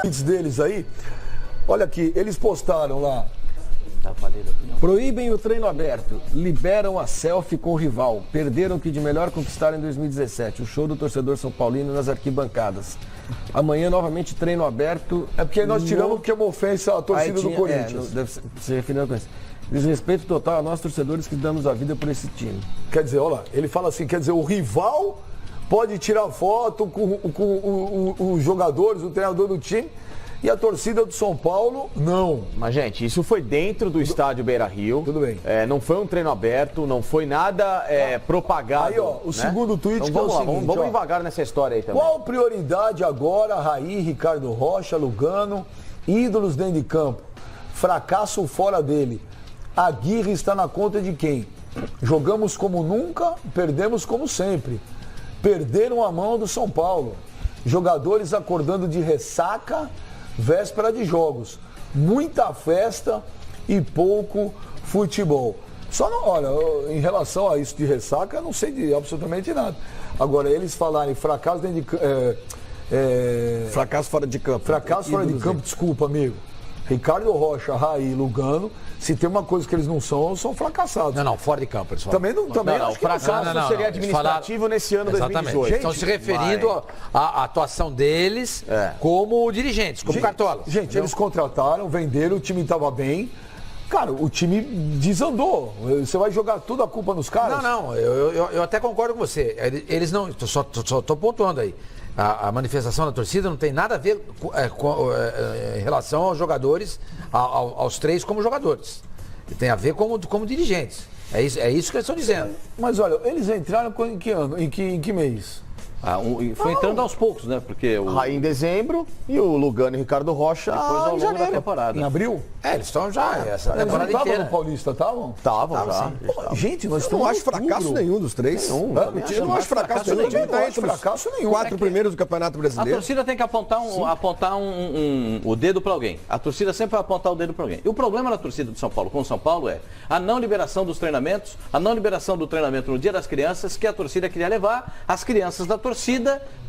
tweets deles aí. Olha aqui, eles postaram lá. Proíbem o treino aberto, liberam a selfie com o rival, perderam o que de melhor conquistaram em 2017, o show do torcedor São Paulino nas arquibancadas. Amanhã novamente treino aberto. É porque nós tiramos porque é uma ofensa à torcida do Corinthians. Deve se referindo a coisa. Desrespeito total a nós torcedores que damos a vida por esse time. Quer dizer, olha lá, ele fala assim, quer dizer, o rival pode tirar foto com os jogadores, o treinador do time, e a torcida do São Paulo, não. Mas, gente, isso foi dentro do estádio Beira-Rio. Tudo bem. Não foi um treino aberto, não foi nada propagado. Aí, ó, o segundo tweet então, que é o seguinte, vamos devagar nessa história aí também. Qual prioridade agora, Raí, Ricardo Rocha, Lugano, ídolos dentro de campo? Fracasso fora dele. Aguirre está na conta de quem? Jogamos como nunca, perdemos como sempre. Perderam a mão do São Paulo. Jogadores acordando de ressaca, véspera de jogos. Muita festa e pouco futebol. Só não, olha, em relação a isso de ressaca, eu não sei de absolutamente nada. Agora, eles falarem fracasso dentro de Fracasso fora de campo. Fracasso fora de campo, desculpa, amigo. Ricardo Rocha, Raí, Lugano, se tem uma coisa que eles não são em relação aos jogadores, aos três como jogadores. Tem a ver como dirigentes. É isso que eles estão dizendo. Mas olha, eles entraram em que ano? Em que mês? Foi entrando aos poucos, né? Porque o Raí em dezembro e o Lugano e Ricardo Rocha depois ao longo da janeiro. temporada. Em abril? Eles estão já essa Eles não temporada estavam inteira. no Paulista, estavam? Estavam já. Pô, gente, nós Eu não acho estamos em fracasso outubro. nenhum dos três. Nenhum, Eu também não acho fracasso nenhum. O time não tá acho entre os fracasso nenhum. 4 primeiros do Campeonato A Brasileiro. torcida tem que apontar o dedo para alguém. A torcida sempre vai apontar o dedo para alguém. E o problema da torcida do São Paulo com o São Paulo é a não liberação dos treinamentos, a não liberação do treinamento no Dia das Crianças, que a torcida queria levar as crianças da torcida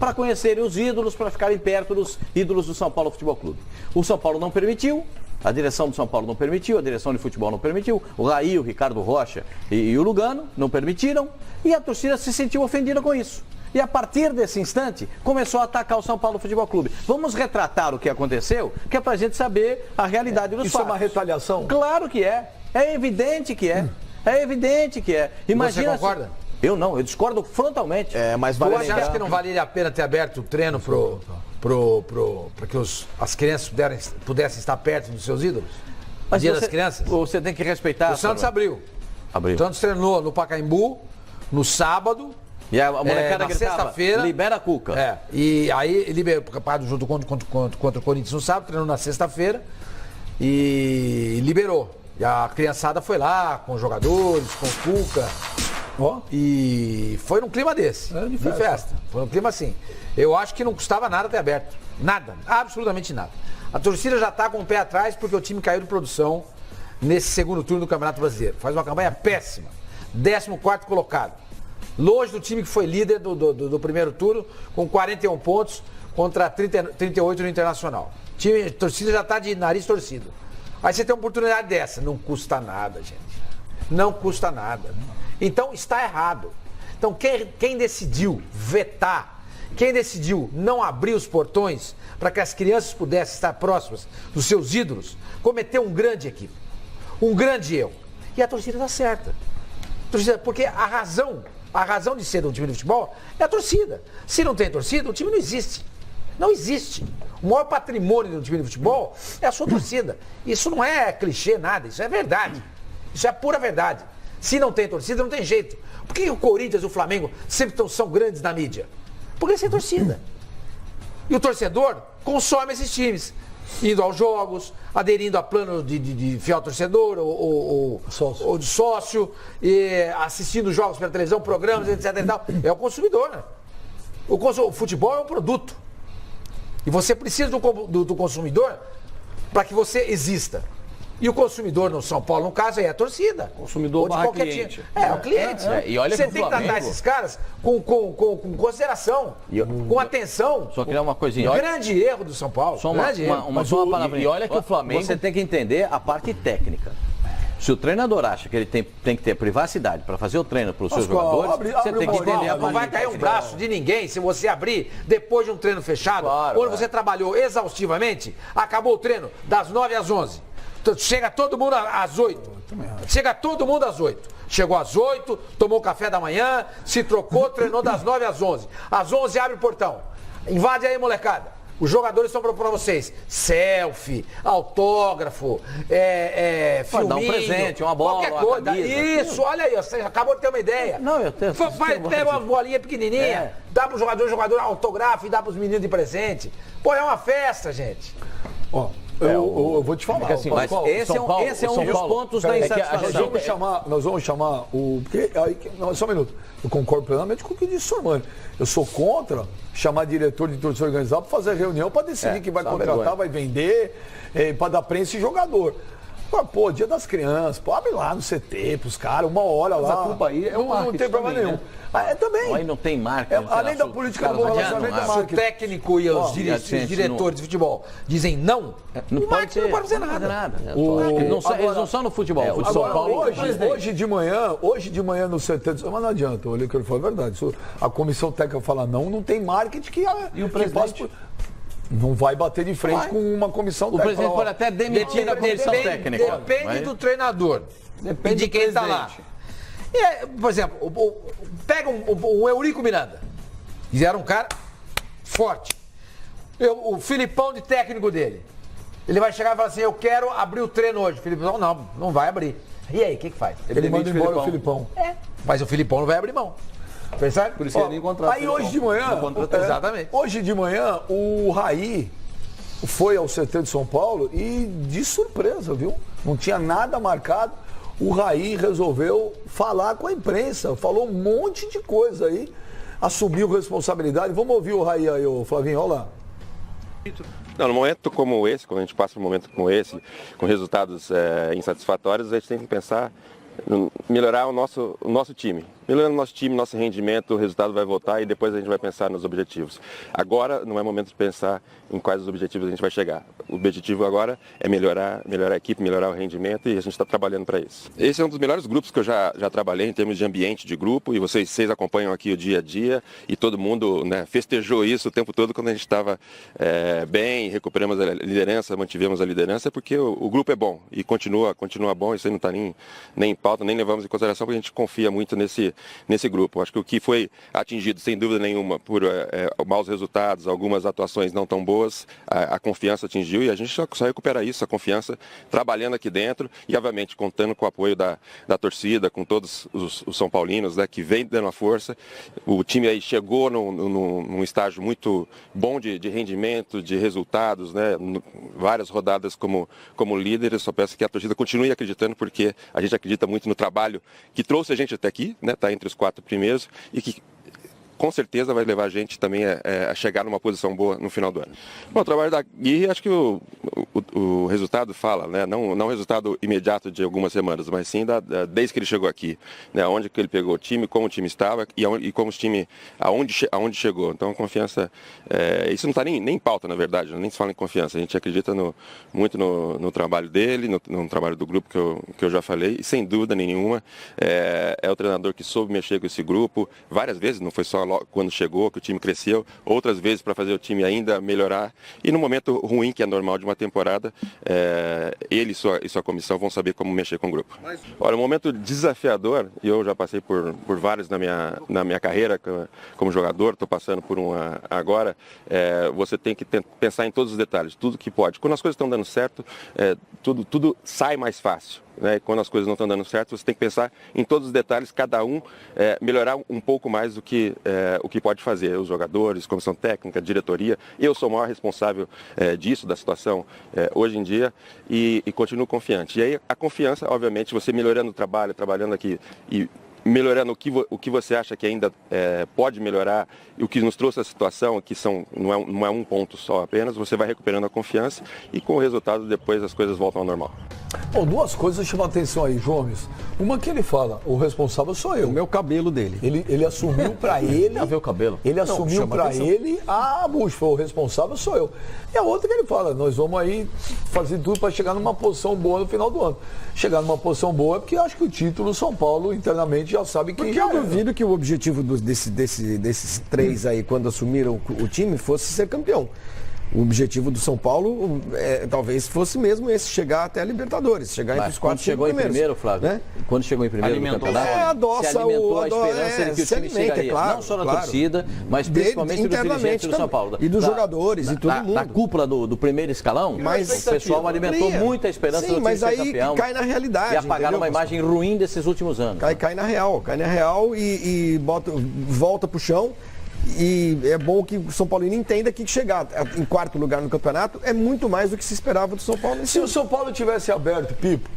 para conhecerem os ídolos, para ficarem perto dos ídolos do São Paulo Futebol Clube. O São Paulo não permitiu, a direção do São Paulo não permitiu, a direção de futebol não permitiu, o Raí, o Ricardo Rocha e o Lugano não permitiram, e a torcida se sentiu ofendida com isso. E a partir desse instante, começou a atacar o São Paulo Futebol Clube. Vamos retratar o que aconteceu, que é pra gente saber a realidade dos Isso fatos. é uma retaliação? Claro que é. É evidente que é. É evidente que é. Imagina. Você concorda? Eu não, eu discordo frontalmente. Mas Tu acha que não valeria a pena ter aberto o treino para que as crianças pudessem estar perto dos seus ídolos? Mas Dia das Crianças? Você tem que respeitar. O Santos abriu. Abriu. O Santos treinou no Pacaembu, no sábado. E a molecada na gritava, sexta-feira. libera a Cuca. E aí liberou, junto contra o Corinthians no sábado, treinou na sexta-feira e liberou. E a criançada foi lá com os jogadores, com o Cuca. E foi num clima desse, de festa. Foi num clima assim. Eu acho que não custava nada ter aberto. Nada, absolutamente nada. A torcida já está com o pé atrás porque o time caiu de produção nesse segundo turno do Campeonato Brasileiro. Faz uma campanha péssima. 14º colocado. Longe do time que foi líder do primeiro turno, com 41 pontos contra 38 no Internacional. A torcida já está de nariz torcido. Aí você tem uma oportunidade dessa. Não custa nada, gente. Não custa nada. Então está errado. Então quem decidiu vetar, quem decidiu não abrir os portões para que as crianças pudessem estar próximas dos seus ídolos, cometeu um grande equívoco, um grande erro. E a torcida está certa. Porque a razão de ser um time de futebol é a torcida. Se não tem torcida, o time não existe. Não existe. O maior patrimônio do time de futebol é a sua torcida. Isso não é clichê, nada. Isso é verdade. Isso é pura verdade. Se não tem torcida, não tem jeito. Por que o Corinthians e o Flamengo sempre são grandes na mídia? Porque eles têm torcida. E o torcedor consome esses times. Indo aos jogos, aderindo a plano de fiel torcedor ou de sócio, e assistindo jogos pela televisão, programas, etc. E tal. É o consumidor, né? O futebol é um produto. E você precisa do consumidor para que você exista. E o consumidor no São Paulo, no caso, é a torcida. Consumidor Ou de barra qualquer cliente. time. É, o cliente. E olha você que o tem que tratar Flamengo- esses caras com consideração, com atenção. Só criar uma coisinha. Grande erro do São Paulo. Só uma grande erro. só uma palavrinha. e olha que o Flamengo- Você tem que entender a parte técnica. Se o treinador acha que ele tem que ter privacidade para fazer o treino para os seus Pascoal, jogadores, abre você tem que uma entender a Não vai parte cair um técnica. braço de ninguém se você abrir depois de um treino fechado, Claro, quando você trabalhou exaustivamente, acabou o treino das 9 às 11. Chega todo mundo às 8. Chega todo mundo às 8. Chegou às 8, tomou café da manhã, se trocou, treinou das 9 às 11. Às 11 abre o portão. Invade aí, molecada. Os jogadores estão propondo para vocês selfie, autógrafo, filminho, dar um presente, uma bola, qualquer uma coisa. camisa. Isso, olha aí, você acabou de ter uma ideia. Não, eu tenho. Vai, pega umas bolinhas pequenininhas, dá pro jogador autografo e dá pros meninos de presente. Pô, é uma festa, gente. Ó, eu vou te falar. que assim, Mas Pascoal, esse São Paulo- é um São dos Paulo- pontos da Peraí, insatisfação. nós vamos chamar o. Porque, não, só um minuto. Eu concordo plenamente com o que disse o Sormani. Eu sou contra chamar diretor de torcida organizada para fazer reunião para decidir que vai só uma contratar, vergonha. vai vender, para dar prensa e jogador. Agora, pô, dia das crianças, pô, abre lá no CT pros caras, uma hora lá. a culpa aí é o não marketing tem problema também, nenhum. né? É também. Aí não tem marca. não tem Além da assunto. política do Cara, bom não adianta, relacionamento, não é Se o marketing. técnico e os gente, diretores de futebol dizem não, Não o pode marketing não ser, pode fazer não pode nada. fazer nada. Eles não são no futebol. O São Agora, Paulo. hoje de manhã no CT, mas não adianta, eu olhei que ele falou a verdade. Se a comissão técnica fala não tem marketing que E o que passa presidente? não vai bater de frente com uma comissão O técnica. presidente pode até demitir a comissão técnica. Depende Mas- do treinador. Depende e de do quem está lá. presidente. Por exemplo, pega o Eurico Miranda. Fizeram um cara forte. O Filipão de técnico dele. Ele vai chegar e falar assim, eu quero abrir o treino hoje. O Filipão, não vai abrir. E aí, o que faz? Ele manda embora o Filipão. Mas o Filipão não vai abrir mão. Percebe? Por isso que ele nem contrata. Aí hoje de manhã, Exatamente. hoje de manhã, o Raí foi ao CT de São Paulo e de surpresa, viu? Não tinha nada marcado. O Raí resolveu falar com a imprensa, falou um monte de coisa aí, assumiu responsabilidade. Vamos ouvir o Raí aí, ô Flavinho, olha lá. Não, no momento como esse, quando a gente passa por um momento como esse, com resultados insatisfatórios, a gente tem que pensar em melhorar o nosso time. Melhorando o nosso time, nosso rendimento, o resultado vai voltar e depois a gente vai pensar nos objetivos. Agora não é momento de pensar em quais os objetivos a gente vai chegar. O objetivo agora é melhorar a equipe, melhorar o rendimento e a gente está trabalhando para isso. Esse é um dos melhores grupos que eu já trabalhei em termos de ambiente de grupo e vocês acompanham aqui o dia a dia e todo mundo, né, festejou isso o tempo todo quando a gente estava bem, recuperamos a liderança, mantivemos a liderança porque o grupo é bom e continua bom, isso aí não está nem em pauta, nem levamos em consideração porque a gente confia muito nesse grupo. Acho que o que foi atingido, sem dúvida nenhuma, por maus resultados, algumas atuações não tão boas, a confiança atingiu e a gente só recupera isso, a confiança, trabalhando aqui dentro e, obviamente, contando com o apoio da torcida, com todos os São Paulinos, né, que vem dando a força. O time aí chegou num estágio muito bom de rendimento, de resultados, né, várias rodadas como líder. Eu só peço que a torcida continue acreditando, porque a gente acredita muito no trabalho que trouxe a gente até aqui, né, tá entre os 4 primeiros e que com certeza vai levar a gente também a chegar numa posição boa no final do ano. Bom, o trabalho da Gui, acho que o resultado fala, né? Não o resultado imediato de algumas semanas, mas sim desde que ele chegou aqui, né? Onde que ele pegou o time, como o time estava e como o time, aonde chegou. Então, confiança, isso não está nem em pauta, na verdade, nem se fala em confiança. A gente acredita muito no trabalho dele, no trabalho do grupo que eu já falei, e sem dúvida nenhuma é o treinador que soube mexer com esse grupo várias vezes, não foi só quando chegou, que o time cresceu, outras vezes para fazer o time ainda melhorar. E no momento ruim, que é normal de uma temporada, ele e sua comissão vão saber como mexer com o grupo. Olha, um momento desafiador, e eu já passei por vários na minha carreira como jogador, estou passando por um agora, você tem que pensar em todos os detalhes, tudo que pode. Quando as coisas estão dando certo, tudo sai mais fácil. Né? Quando as coisas não estão dando certo, você tem que pensar em todos os detalhes, cada um melhorar um pouco mais do que o que pode fazer, os jogadores, comissão técnica, diretoria. Eu sou o maior responsável disso, da situação hoje em dia e continuo confiante. E aí a confiança, obviamente, você melhorando o trabalho, trabalhando aqui e melhorando o que você acha que ainda pode melhorar e o que nos trouxe a situação, que não é um ponto só apenas, você vai recuperando a confiança e com o resultado depois as coisas voltam ao normal. Bom, duas coisas chamam a atenção aí, Gomes. Uma que ele fala, o responsável sou eu. O meu cabelo dele. Ele assumiu pra ele. A ver o cabelo. Ele assumiu pra ele, Bush, o responsável sou eu. E a outra que ele fala, nós vamos aí fazer tudo pra chegar numa posição boa no final do ano. Chegar numa posição boa é porque acho que o título São Paulo internamente já sabe que Porque já eu duvido que o objetivo desses três aí, quando assumiram o time, fosse ser campeão. O objetivo do São Paulo talvez fosse mesmo esse, chegar até a Libertadores, chegar entre os Quando 4 chegou em primeiros, primeiro, Flávio, né? quando chegou em primeiro no Alimentou campeonato, adoça se alimentou a esperança de que o se time alimenta, chegaria, claro, não só da claro. torcida, mas principalmente dos dirigentes do São Paulo. E dos jogadores e todo mundo. Da cúpula do primeiro escalão, Mas o pessoal alimentou muita esperança do time mas ser aí campeão. cai na realidade. E apagaram entendeu? uma imagem ruim desses últimos anos. Cai na real e volta pro chão. E é bom que o São Paulino entenda que chegar em quarto lugar no campeonato é muito mais do que se esperava do São Paulo. Se o São Paulo tivesse aberto, Pipo,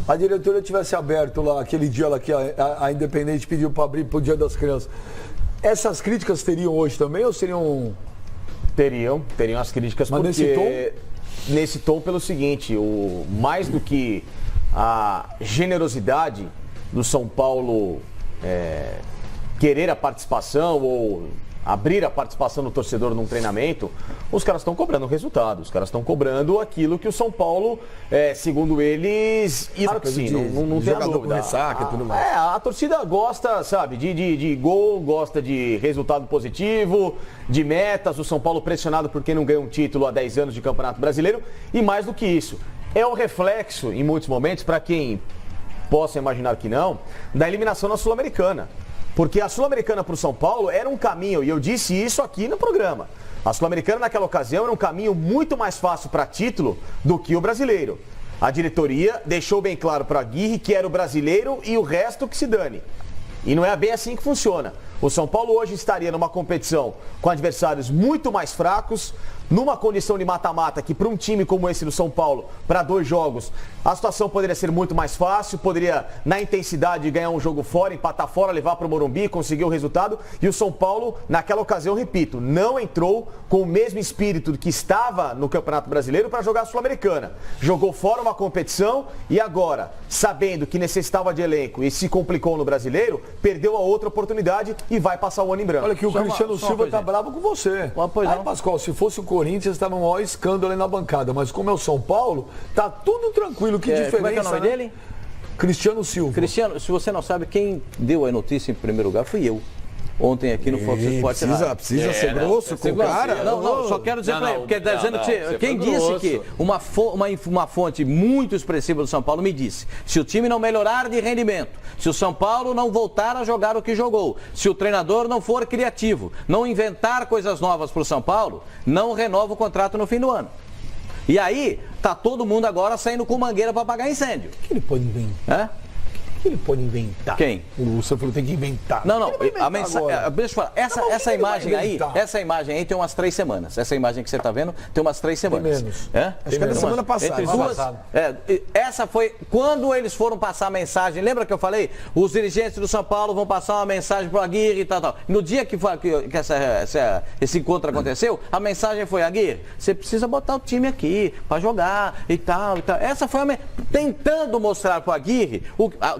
a diretoria tivesse aberto lá, aquele dia lá que a Independente pediu para abrir pro Dia das Crianças, essas críticas teriam hoje também ou seriam... Teriam as críticas, mas porque nesse tom pelo seguinte, mais do que a generosidade do São Paulo querer a participação ou abrir a participação do torcedor num treinamento, os caras estão cobrando o resultado, os caras estão cobrando aquilo que o São Paulo, segundo eles, Claro que sim, não tem jogador dúvida. Com ressaca e tudo mais. A torcida gosta, sabe, de gol, gosta de resultado positivo, de metas, o São Paulo pressionado porque não ganha um título há 10 anos de Campeonato Brasileiro, e mais do que isso, é o reflexo, em muitos momentos, para quem possa imaginar que não, da eliminação na Sul-Americana. Porque a Sul-Americana para o São Paulo era um caminho, e eu disse isso aqui no programa. A Sul-Americana naquela ocasião era um caminho muito mais fácil para título do que o brasileiro. A diretoria deixou bem claro para Aguirre que era o brasileiro e o resto que se dane. E não é bem assim que funciona. O São Paulo hoje estaria numa competição com adversários muito mais fracos, numa condição de mata-mata que para um time como esse do São Paulo, para 2 jogos, a situação poderia ser muito mais fácil, poderia na intensidade ganhar um jogo fora, empatar fora, levar para o Morumbi, conseguir o resultado. E o São Paulo, naquela ocasião, repito, não entrou com o mesmo espírito que estava no Campeonato Brasileiro para jogar a Sul-Americana. Jogou fora uma competição e agora, sabendo que necessitava de elenco e se complicou no Brasileiro, perdeu a outra oportunidade e vai passar o ano em branco. Olha que o Cristiano Silva tá bravo com você. Aí, Pascoal, se fosse o Corinthians, estava um maior escândalo aí na bancada. Mas como é o São Paulo, tá tudo tranquilo. Que diferença, como é que é o nome dele? Cristiano Silva. Cristiano, se você não sabe, quem deu a notícia em primeiro lugar fui eu. Ontem aqui no Fox Sports. Precisa ser grosso com o cara? Não, só quero dizer para ele, porque está dizendo que quem disse que uma fonte muito expressiva do São Paulo me disse, se o time não melhorar de rendimento, se o São Paulo não voltar a jogar o que jogou, se o treinador não for criativo, não inventar coisas novas para o São Paulo, não renova o contrato no fim do ano. E aí, tá todo mundo agora saindo com mangueira para apagar incêndio. O que ele pode inventar? O que ele pode inventar? Quem? O Lúcio falou que tem que inventar. Não, deixa eu falar. Essa imagem aí tem umas 3 semanas. Essa imagem que você está vendo tem umas 3 semanas. Tem menos. Acho que é da semana passada. Entre duas, essa foi quando eles foram passar a mensagem. Lembra que eu falei? Os dirigentes do São Paulo vão passar uma mensagem para o Aguirre e tal. No dia que esse encontro aconteceu, a mensagem foi: Aguirre, você precisa botar o time aqui para jogar e tal, e tal. Essa foi tentando mostrar para o Aguirre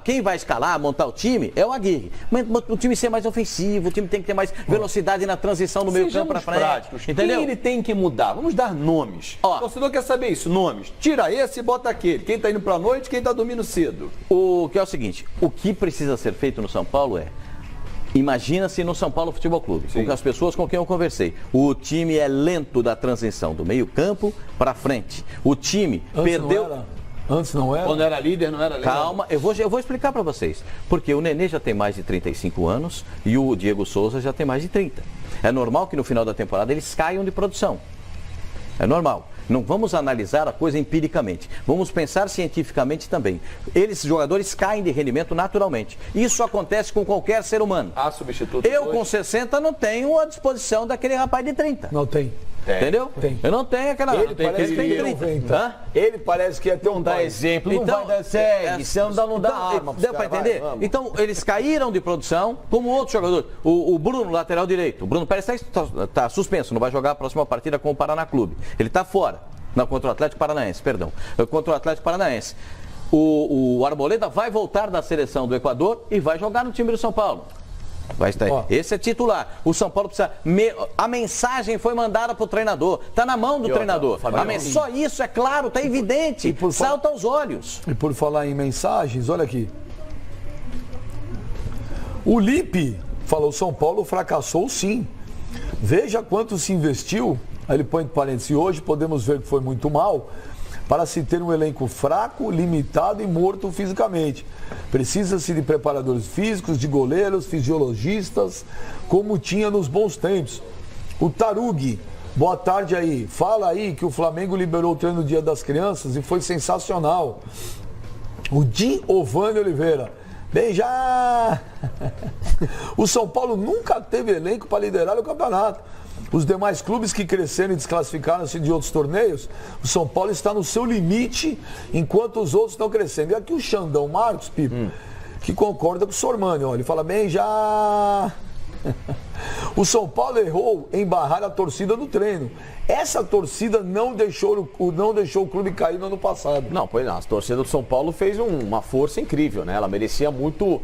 quem vai escalar, montar o time é o Aguirre. Mas o time ser mais ofensivo, o time tem que ter mais velocidade na transição do meio campo para frente. Práticos. Entendeu? Quem ele tem que mudar? Vamos dar nomes. O torcedor quer saber isso, nomes. Tira esse e bota aquele. Quem está indo para a noite, quem está dormindo cedo. O que é o seguinte, o que precisa ser feito no São Paulo imagina-se no São Paulo Futebol Clube, com as pessoas com quem eu conversei. O time é lento da transição do meio campo para frente. O time perdeu... Antes não era? Quando era líder, não era líder. Calma, eu vou explicar para vocês. Porque o Nenê já tem mais de 35 anos e o Diego Souza já tem mais de 30. É normal que no final da temporada eles caiam de produção. É normal. Não vamos analisar a coisa empiricamente. Vamos pensar cientificamente também. Esses jogadores caem de rendimento naturalmente. Isso acontece com qualquer ser humano. Há substituto. Eu com 60 não tenho a disposição daquele rapaz de 30. Não tem. Entendeu? Tem. Eu não tenho aquela... Ele parece que ia ter 30. Ele parece que ia ter Não dá exemplo, não vai dar segue, você não dá arma. Deu para entender? Então, eles caíram de produção, como outro jogador. O Bruno, lateral direito. O Bruno Pérez está suspenso, não vai jogar a próxima partida com o Paraná Clube. Ele está fora. Não, contra o Atlético Paranaense, perdão. Contra o Atlético Paranaense. O Arboleda vai voltar da seleção do Equador e vai jogar no time do São Paulo. Vai estar. Esse é titular. O São Paulo precisa. A mensagem foi mandada para o treinador. Está na mão do treinador. Só isso, é claro, está evidente. Salta aos olhos. E por falar em mensagens, olha aqui. O Lipe falou: São Paulo fracassou sim. Veja quanto se investiu. Aí ele põe entre parênteses: hoje podemos ver que foi muito mal. Para se ter um elenco fraco, limitado e morto fisicamente. Precisa-se de preparadores físicos, de goleiros, fisiologistas, como tinha nos bons tempos. O Tarugui, boa tarde aí. Fala aí que o Flamengo liberou o treino no Dia das Crianças e foi sensacional. O Giovanni Oliveira. Bem já! O São Paulo nunca teve elenco para liderar o campeonato. Os demais clubes que cresceram e desclassificaram-se de outros torneios, o São Paulo está no seu limite, enquanto os outros estão crescendo. E aqui o Xandão Marcos, Pipo, que concorda com o Sormani, ó, ele fala: bem já... O São Paulo errou em barrar a torcida no treino. Essa torcida não deixou o clube cair no ano passado. Não, pois não. A torcida do São Paulo fez uma força incrível, né? Ela merecia muito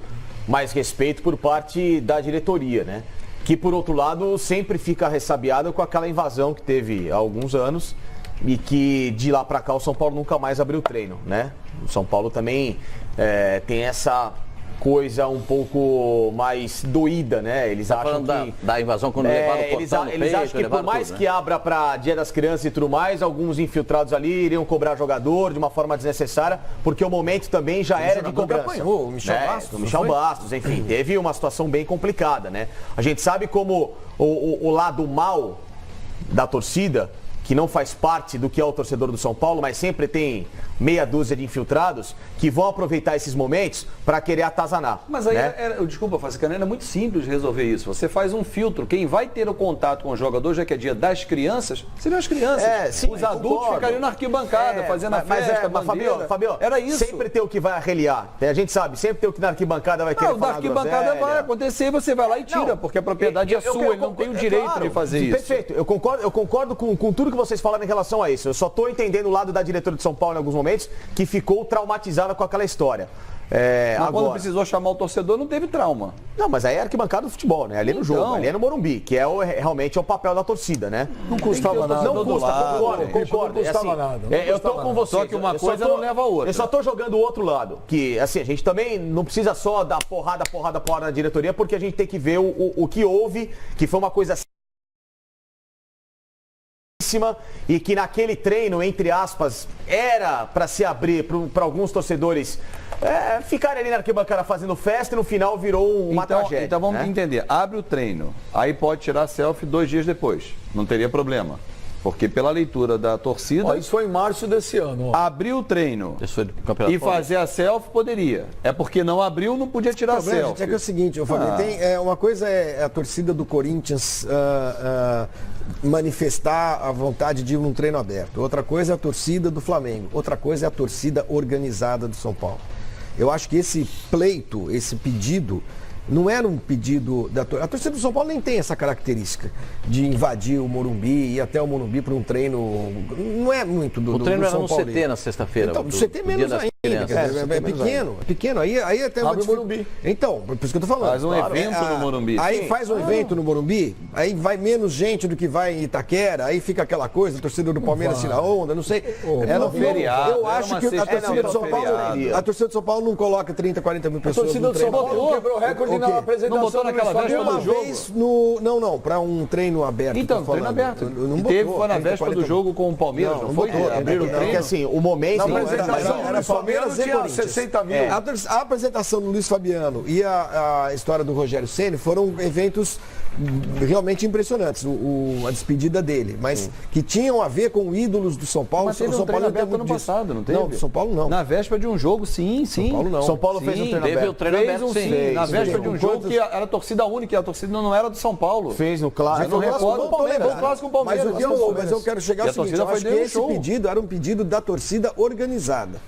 mais respeito por parte da diretoria, né? Que, por outro lado, sempre fica ressabiada com aquela invasão que teve há alguns anos e que de lá para cá o São Paulo nunca mais abriu treino, né? O São Paulo também tem essa coisa um pouco mais doída, né? Eles acham que... da invasão quando levaram o portão no peito, eles acham que por mais que abra para Dia das Crianças e tudo mais, alguns infiltrados ali iriam cobrar jogador de uma forma desnecessária, porque o momento também já era de cobrança. Apanhou, o Michel Bastos. O Michel Bastos, enfim, teve uma situação bem complicada, né? A gente sabe como o lado mal da torcida, que não faz parte do que é o torcedor do São Paulo, mas sempre tem meia dúzia de infiltrados que vão aproveitar esses momentos para querer atazanar. Mas aí, né? desculpa, Fazicano, é muito simples de resolver isso. Você faz um filtro. Quem vai ter o contato com o jogador, já que é dia das crianças, seriam as crianças. Sim, os adultos ficariam na arquibancada, fazendo a festa, mas Fabio, era isso. Sempre tem o que vai arreliar. A gente sabe, sempre tem o que na arquibancada vai querer falar. Na arquibancada vai acontecer e você vai lá e tira, porque a propriedade é sua, ele não tem o direito de fazer isso. Perfeito, eu concordo com tudo que vocês falaram em relação a isso. Eu só estou entendendo o lado da diretora de São Paulo em alguns momentos, que ficou traumatizada com aquela história. Mas agora, quando precisou chamar o torcedor, não teve trauma. Não, mas aí é arquibancada do futebol, né? Ali no jogo, ali é no Morumbi, que é realmente o papel da torcida, né? Não custava nada. Não custa, concordo. Não custava nada. Eu tô com você. Só que uma coisa não leva a outra. Eu só tô jogando o outro lado. Que, assim, a gente também não precisa só dar porrada na diretoria, porque a gente tem que ver o que houve, que foi uma coisa e que naquele treino, entre aspas, era para se abrir para alguns torcedores ficarem ali na arquibancada fazendo festa e no final virou uma tragédia. Então vamos entender, abre o treino, aí pode tirar selfie 2 dias depois, não teria problema. Porque pela leitura da torcida... isso foi em março desse ano. Abrir o treino e fazer a selfie poderia. É porque não abriu, não podia tirar a selfie. Gente, é que é o seguinte, uma coisa é a torcida do Corinthians manifestar a vontade de ir num treino aberto. Outra coisa é a torcida do Flamengo. Outra coisa é a torcida organizada do São Paulo. Eu acho que esse pleito, esse pedido... Não era um pedido da torcida. A torcida do São Paulo nem tem essa característica de invadir o Morumbi, ir até o Morumbi para um treino. Não é muito do São Paulo. O treino era no CT na sexta-feira. Então, o CT menos ainda. É pequeno. Aí até abre o Morumbi. Então, por isso que eu tô falando. Faz um evento no Morumbi. Aí faz um evento no Morumbi, aí vai menos gente do que vai em Itaquera, aí fica aquela coisa, a torcida do Palmeiras tira onda, não sei. Era um feriado. Eu acho que a torcida do São Paulo não coloca 30, 40 mil pessoas. A torcida do São Paulo quebrou recorde na apresentação. Não botou naquela véspera do jogo? Vez para um treino aberto. Então, treino aberto. Foi na véspera do jogo com o Palmeiras, não foi? Abriram o treino. Porque assim, o momento... Era Palmeiras e Corinthians. 60 mil. A apresentação do Luiz Fabiano e a história do Rogério Ceni foram eventos realmente impressionantes, a despedida dele, mas que tinham a ver com ídolos do São Paulo. Mas teve um treino aberto ano passado, não teve? Não, do São Paulo não. Na véspera de um jogo, sim. São Paulo não. São Paulo fez um treino aberto. Teve o treino aberto, sim. Na véspera de um jogo que era a torcida única, a torcida não era do São Paulo. Fez no clássico. Não recordo o Palmeiras. Clássico com o Palmeiras. Mas eu quero chegar ao seguinte, eu acho que esse pedido era um pedido da torcida organizada.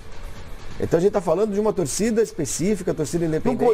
Então a gente está falando de uma torcida específica, torcida No independente.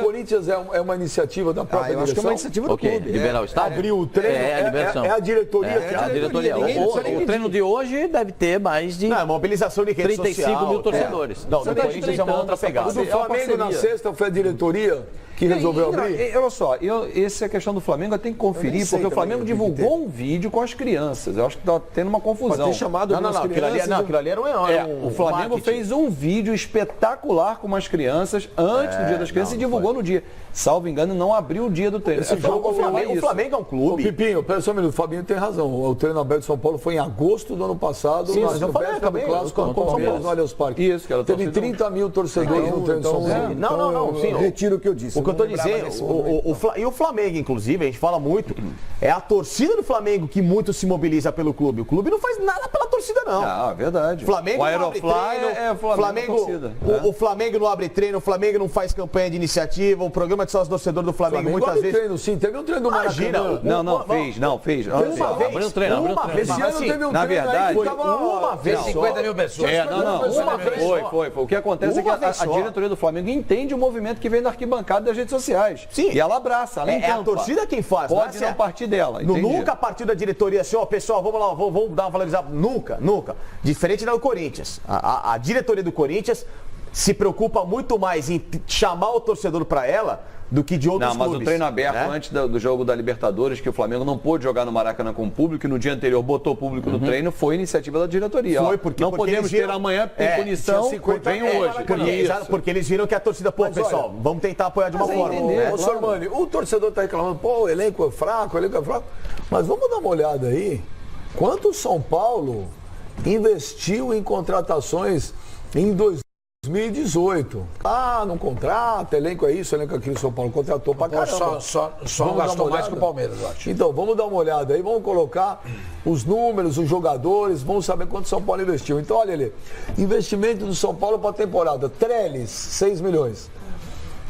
Corinthians é uma iniciativa da própria eu acho que é direção? uma iniciativa do O quê? clube. Liberar o estádio? Abrir o treino, É a liberação. é a diretoria que É a diretoria. O treino de hoje deve ter mais de Não, mobilização de rede 35 social. mil torcedores. Não, do Corinthians é uma outra O pegada. do Flamengo na sexta foi a diretoria que resolveu abrir? Olha só, essa é a questão do Flamengo, eu tenho que conferir, porque o Flamengo divulgou um vídeo com as crianças. Eu acho que está tendo uma confusão. Pode ter chamado algumas crianças. Aquilo ali era um O Flamengo marketing. fez um vídeo espetacular com as crianças antes do Dia das Crianças e divulgou no dia. Salvo engano, não abriu o dia do treino. Esse jogo, O Flamengo é um Ô, clube. Pipinho, pera só um minuto, o Fabinho tem razão. O treino aberto de São Paulo foi em agosto do ano passado, Sim, na mas eu falei véspera do também, clássico eu contra o São Paulo no Allianz Parque. Isso, que era Teve torcida. 30 mil torcedores no treino de São Paulo. Não, sim. Eu retiro o que eu disse. O que eu tô não lembrava dizendo, nesse momento. e o Flamengo, inclusive, a gente fala muito, é a torcida do Flamengo que muito se mobiliza pelo clube. O clube não faz nada pela torcida, não. Ah, verdade. Flamengo o não abre Aerofly treino, é Flamengo torcida. o Flamengo não abre treino, o Flamengo não faz campanha de iniciativa, o programa de sócio torcedor do Flamengo, muitas abre vezes... treino, sim. Teve um treino do Imagina, Maracanã. Não, fez. Uma vez, Abriu um treino. uma vez, Esse mas ano assim, teve um na treino verdade, aí que foi tava... uma vez só. 50 mil pessoas. Uma vez só. Foi. O que acontece é que Uma vez a só. diretoria do Flamengo entende o movimento que vem da arquibancada das redes sociais. Sim. E ela abraça, ela É a encampa. torcida quem faz, Pode não é assim, não partir dela, entendi. Nunca partiu da diretoria assim, ó, pessoal, vamos lá, vamos dar uma valorizada. Nunca. Diferente do Corinthians. A diretoria do Corinthians se preocupa muito mais em chamar o torcedor para ela do que de outros Não, mas clubes. o treino aberto né? antes do jogo da Libertadores, que o Flamengo não pôde jogar no Maracanã com o público, e no dia anterior botou público no treino, foi iniciativa da diretoria. Foi Ó, porque não porque podemos eles viram- ter amanhã, tem punição, tinha 50 venham hoje. Porque eles viram que a torcida, pô, Mas pessoal, olha, vamos tentar apoiar de uma Mas forma. entender, né? Ô, Sormani, o torcedor está reclamando, pô, o elenco é fraco, Mas vamos dar uma olhada aí. Quanto o São Paulo investiu em contratações em 2018? Ah, não contrata, elenco é isso, elenco é aquilo. São Paulo contratou pra caramba. Só Vamos dar gastou uma mais olhada? que o Palmeiras, eu acho. Então, vamos dar uma olhada aí, vamos colocar os números, os jogadores, vamos saber quanto o São Paulo investiu. Então, olha ali, investimento do São Paulo para a temporada. Trellis, 6 milhões.